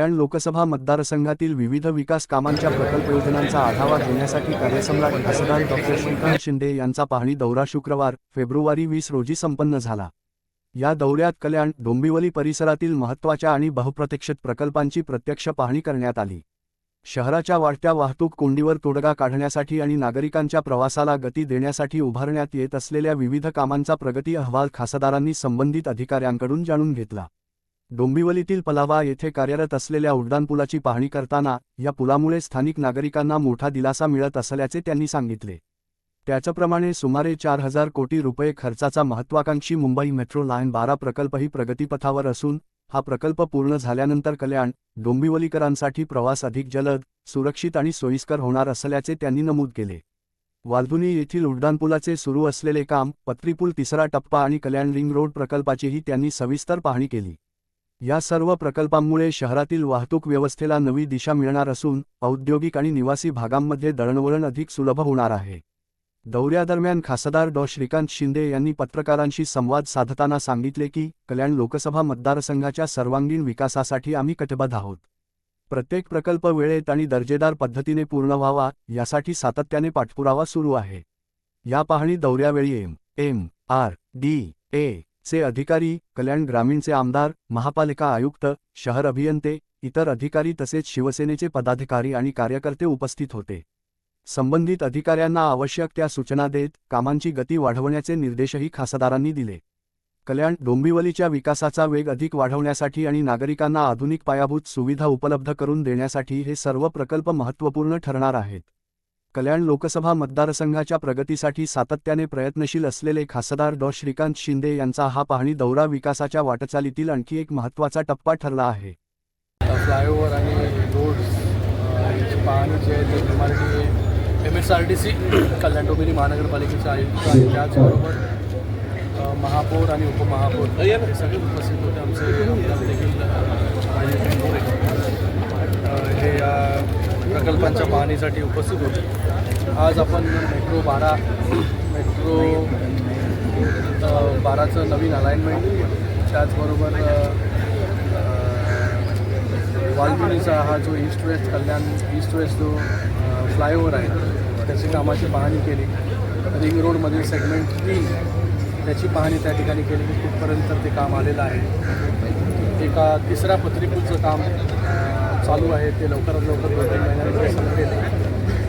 कल्याण लोकसभा मतदारसंघातील विविध विकास कामांच्या प्रकल्प योजनांचा आढावा घेण्यासाठी कार्यसम्राट खासदार डॉ. श्रीकांत शिंदे यांचा पाहणी दौरा शुक्रवार, फेब्रुवारी 20 रोजी संपन्न झाला. या दौऱ्यात कल्याण, डोंबिवली परिसरातील महत्त्वाच्या आणि बहुप्रतीक्षित प्रकल्पांची प्रत्यक्ष पाहणी करण्यात आली. शहराच्या वाढत्या वाहतूक कोंडीवर तोडगा काढण्यासाठी आणि नागरिकांच्या प्रवासाला गती देण्यासाठी उभारण्यात येत असलेल्या विविध कामांचा प्रगती अहवाल खासदारांनी संबंधित अधिकाऱ्यांकडून जाणून घेतला. डोंबिवलीतील पलावा येथे कार्यरत असलेल्या उड्डाणपुलाची पाहणी करताना या पुलामुळे स्थानिक नागरिकांना मोठा दिलासा मिळत असल्याचे त्यांनी सांगितले. त्याचप्रमाणे सुमारे 4,000 कोटी रुपये खर्चाचा महत्त्वाकांक्षी मुंबई मेट्रो लाईन 12 प्रकल्पही प्रगतीपथावर असून हा प्रकल्प पूर्ण झाल्यानंतर कल्याण, डोंबिवलीकरांसाठी प्रवास अधिक जलद, सुरक्षित आणि सोयीस्कर होणार असल्याचे त्यांनी नमूद केले. वालधुनी येथील उड्डाणपुलाचे सुरू असलेले काम, पत्रीपूल 3रा टप्पा आणि कल्याण रिंग रोड प्रकल्पाचीही त्यांनी सविस्तर पाहणी केली. या सर्व प्रकल्पांमुळे शहरातील वाहतूक व्यवस्थेला नवी दिशा मिळणार असून औद्योगिक आणि निवासी भागांमध्ये दळणवळण अधिक सुलभ होणार आहे. दौऱ्यादरम्यान खासदार डॉ. श्रीकांत शिंदे यांनी पत्रकारांशी संवाद साधताना सांगितले की कल्याण लोकसभा मतदारसंघाच्या सर्वांगीण विकासासाठी आम्ही कटिबद्ध आहोत. प्रत्येक प्रकल्प वेळेत आणि दर्जेदार पद्धतीने पूर्ण व्हावा यासाठी सातत्याने पाठपुरावा सुरू आहे. या पाहणी दौऱ्यावेळी MMRDA चे अधिकारी, कल्याण ग्रामीणचे आमदार, महापालिका आयुक्त, शहर अभियंते, इतर अधिकारी तसेच शिवसेनेचे पदाधिकारी आणि कार्यकर्ते उपस्थित होते. संबंधित अधिकाऱ्यांना आवश्यक त्या सूचना देत कामांची गती वाढवण्याचे निर्देशही खासदारांनी दिले. कल्याण, डोंबिवलीच्या विकासाचा वेग अधिक वाढवण्यासाठी आणि नागरिकांना आधुनिक पायाभूत सुविधा उपलब्ध करून देण्यासाठी हे सर्व प्रकल्प महत्त्वपूर्ण ठरणार आहेत. कल्याण लोकसभा मतदारसंघाच्या प्रगतीसाठी सातत्याने प्रयत्नशील असलेले खासदार डॉ. श्रीकांत शिंदे यांचा हा पाहणी दौरा विकासाच्या वाटचालीतील आणखी एक महत्त्वाचा टप्पा ठरला आहे. फ्लायओव्हर आणि रोड्स पाहणी जे आहे MSRDC कल्याण डोंबिवली महानगरपालिकेचे आयुक्त आणि त्याचबरोबर महापौर आणि उपमहापौर हे सगळे उपस्थित होते. आमचे आमदार देखील हे या प्रकल्पांच्या पाहणीसाठी उपस्थित होते. आज आपण मेट्रो 12चं नवीन अलाइनमेंट, त्याचबरोबर वालधुनीचा हा जो ईस्ट वेस्ट जो फ्लायओव्हर आहे त्याची कामाची पाहणी केली. रिंग रोडमधील सेगमेंट 3 त्याची पाहणी त्या ठिकाणी केली की कुठपर्यंत ते काम आलेलं आहे. एका 3रा पत्रीपूलचं काम चालू आहे, ते लवकरात लवकर 2-3 महिन्यामध्ये संपेल.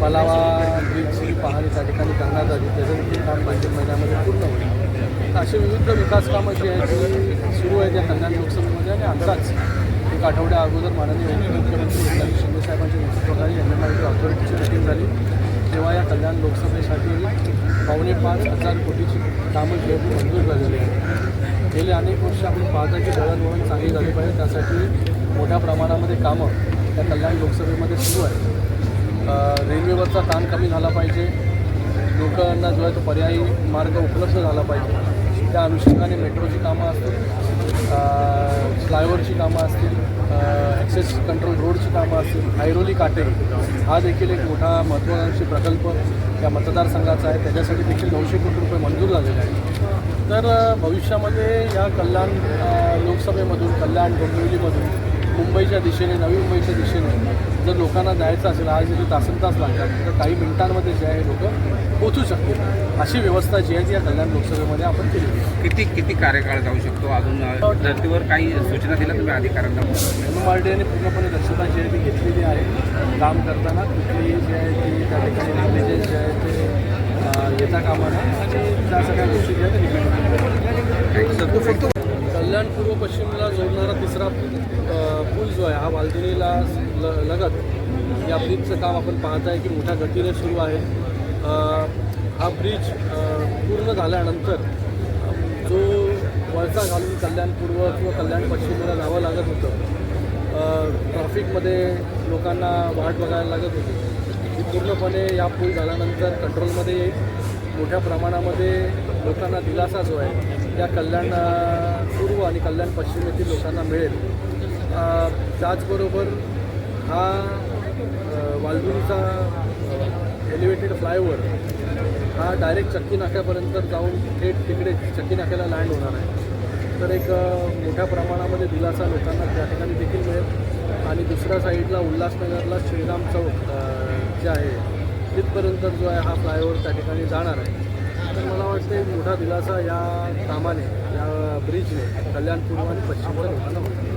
पलावा ब्रिजची पाहणी त्या ठिकाणी करण्यात आली, त्याचं देखील काम 2-3 महिन्यामध्ये पूर्ण होईल. अशी विविध विकास कामं जी आहेत ती सुरू आहेत या कल्याण लोकसभेमध्ये. आणि आताच एक आठवड्या अगोदर माननीय मुख्यमंत्री एकनाथ शिंदे साहेबांच्या नेतृत्वाखाली MMRD ऑथॉरिटीची मीटिंग झाली, तेव्हा या कल्याण लोकसभेसाठी 5,500 कोटीची कामं जी आहेत ती मंजूर झालेली आहेत. गेले अनेक वर्ष आपण पाहता की दळणवळण चांगली झाली पाहिजे, त्यासाठी मोठ्या प्रमाणामध्ये कामं त्या कल्याण लोकसभेमध्ये सुरू आहेत. रेल्वेवरचा ताण कमी झाला पाहिजे, लोकांना जो आहे तो पर्यायी मार्ग उपलब्ध झाला पाहिजे. त्या अनुषंगाने मेट्रोची कामं असतील, फ्लायओव्हरची कामं असतील, ॲक्सेस कंट्रोल रोडची कामं असतील, ऐरोली काटे हा देखील एक मोठा महत्त्वाकांक्षी प्रकल्प या मतदारसंघाचा आहे, त्याच्यासाठी देखील 900 कोटी रुपये मंजूर झालेले आहेत. तर भविष्यामध्ये या कल्याण लोकसभेमधून, कल्याण डोंबिवलीमधून मुंबईच्या दिशेने, नवी मुंबईच्या दिशेने जर लोकांना जायचं असेल, आज इथे तासनतास लागतात, तर काही मिनिटांमध्ये जे आहे लोक पोहोचू शकतील, अशी व्यवस्था जी आहे ती या कल्याण लोकसभेमध्ये आपण केली. किती कार्यकाळ जाऊ शकतो अजून धर्तीवर काही सूचना दिल्या तुम्ही अधिकाऱ्यांना? MMRDAने पूर्णपणे दक्षता जी आहे ती घेतलेली आहे. काम करताना कुठलीही जे आहे ती त्या ठिकाणी नेग्लिजन्स जे आहे ते येता कामा नये आणि त्या सगळ्या गोष्टी ज्या आहेत. कल्याण पूर्व पश्चिमला जोडणारा 3रा पूल जो आहे हा वालधुनीला लगत या ब्रिजचं काम आपण पाहत आहे की मोठ्या गतीने सुरू आहे. हा ब्रिज पूर्ण झाल्यानंतर जो वळसा घालून कल्याण पूर्व किंवा कल्याण पश्चिमेला जावं लागत होतं, ट्रॅफिकमध्ये लोकांना वाट बघायला लागत होती, ती पूर्णपणे या पूल झाल्यानंतर कंट्रोलमध्ये येईल. मोठ्या प्रमाणामध्ये लोकांना दिलासा जो आहे या कल्याण पूर्व आणि कल्याण पश्चिमेतील लोकांना मिळेल. त्याचबरोबर हा वालधुनीचा एलिव्हेटेड फ्लायओव्हर हा डायरेक्ट चक्की नाक्यापर्यंत जाऊन थेट तिकडे चक्की नाक्याला लँड होणार आहे. तर एक मोठ्या प्रमाणामध्ये दिलासा लोकांना त्या ठिकाणी देखील मिळेल. आणि दुसऱ्या साईडला उल्हासनगरला श्रीराम चौक जे आहे तिथपर्यंत जो आहे हा फ्लायओव्हर त्या ठिकाणी जाणार आहे. तर मला वाटतं एक मोठा दिलासा या कामाने, या ब्रिजने कल्याण पूर्व आणि पश्चिमच्या लोकांना होतो.